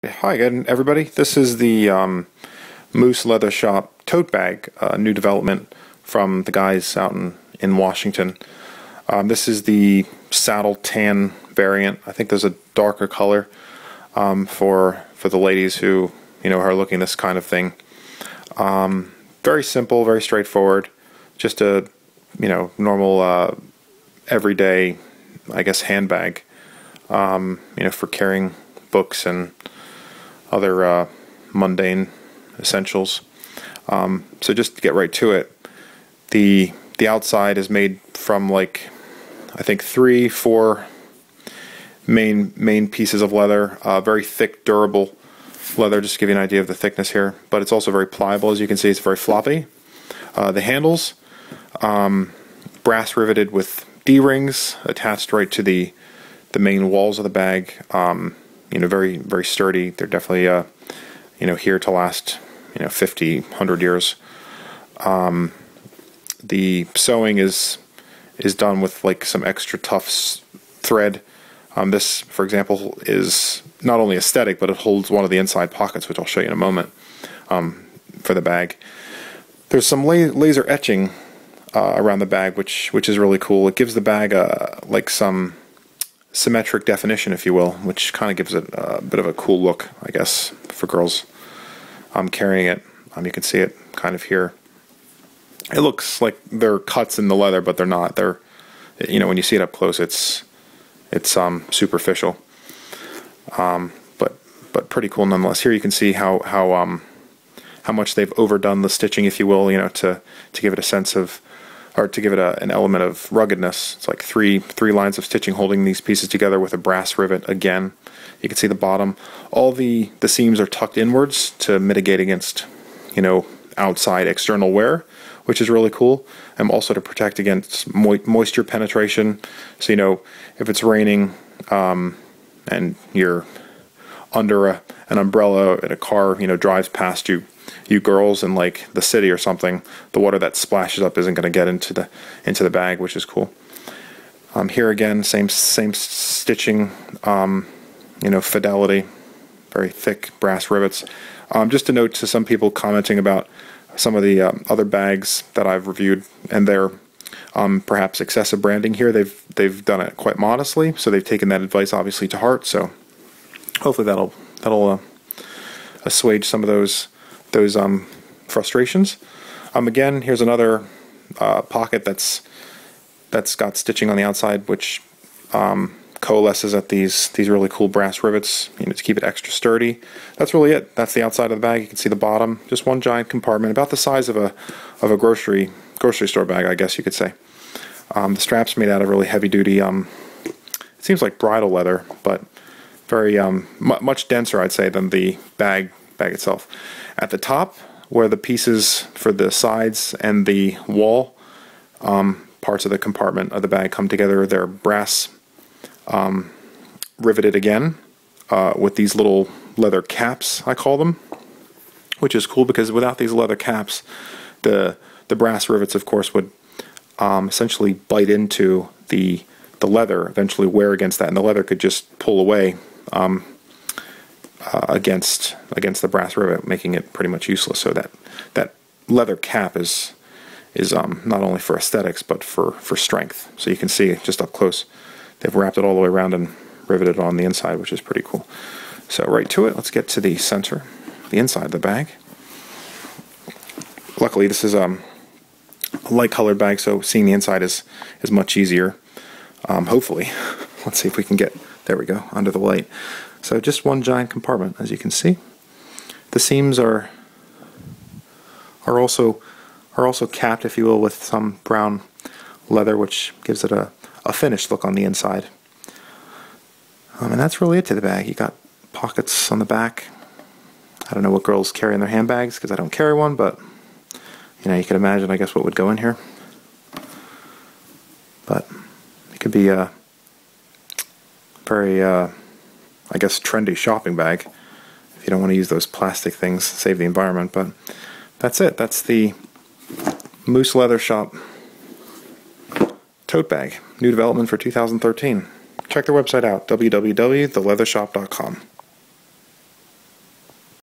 Hi again, everybody. This is the Moose Leather Shop tote bag, new development from the guys out in Washington. This is the saddle tan variant. I think there's a darker color for the ladies who are looking this kind of thing. Very simple, very straightforward. Just a normal everyday, I guess, handbag. For carrying books and other mundane essentials. So just to get right to it, the outside is made from I think 3-4 main pieces of leather, very thick, durable leather, just to give you an idea of the thickness here, but it's also very pliable. As you can see, it's very floppy. The handles, brass riveted with D-rings attached right to the main walls of the bag. Very, very sturdy. They're definitely here to last 50, 100 years. The sewing is done with some extra tough thread. This, for example, is not only aesthetic, but it holds one of the inside pockets, which I'll show you in a moment, for the bag. There's some laser etching around the bag, which is really cool. It gives the bag some symmetric definition, if you will, which kind of gives it a bit of a cool look, I guess, for girls carrying it. You can see it kind of here. It looks like they're cuts in the leather, but they're not. They're, when you see it up close, it's superficial, but pretty cool nonetheless. Here you can see how much they've overdone the stitching, if you will, to give it a sense of, or to give it an element of ruggedness. It's like three lines of stitching holding these pieces together with a brass rivet again. You can see the bottom. All the seams are tucked inwards to mitigate against, outside external wear, which is really cool, and also to protect against moisture penetration. So, if it's raining and you're under an umbrella and a car, drives past you, girls in the city or something, the water that splashes up isn't going to get into the bag, which is cool. Here again, same stitching, fidelity, very thick brass rivets. Just a note to some people commenting about some of the other bags that I've reviewed, and their perhaps excessive branding here. They've done it quite modestly, so they've taken that advice obviously to heart. So hopefully that'll assuage some of those frustrations. Again, here's another pocket that's got stitching on the outside, which coalesces at these really cool brass rivets, to keep it extra sturdy. That's really it. That's the outside of the bag. You can see the bottom, just one giant compartment, about the size of a grocery store bag, I guess you could say. The strap's made out of really heavy duty. It seems like bridle leather, but very much denser, I'd say, than the bag itself. At the top, where the pieces for the sides and the wall parts of the compartment of the bag come together, they're brass riveted again with these little leather caps, I call them, which is cool because without these leather caps, the brass rivets, of course, would essentially bite into the leather, eventually wear against that, and the leather could just pull away against the brass rivet, making it pretty much useless. So that leather cap is not only for aesthetics but for strength. So you can see just up close, they've wrapped it all the way around and riveted it on the inside, which is pretty cool. So right to it, let's get to the center, the inside of the bag. Luckily, this is a light colored bag, so seeing the inside is much easier. Hopefully, let's see if we can get, there we go, under the light. So just one giant compartment, as you can see. The seams are also capped, if you will, with some brown leather, which gives it a finished look on the inside. And that's really it to the bag. You got pockets on the back. I don't know what girls carry in their handbags because I don't carry one, but you can imagine, I guess, what would go in here. But it could be a very I guess, trendy shopping bag if you don't want to use those plastic things, save the environment. But that's it. That's the Moose Leather Shop tote bag, new development for 2013. Check their website out, www.theleathershop.com.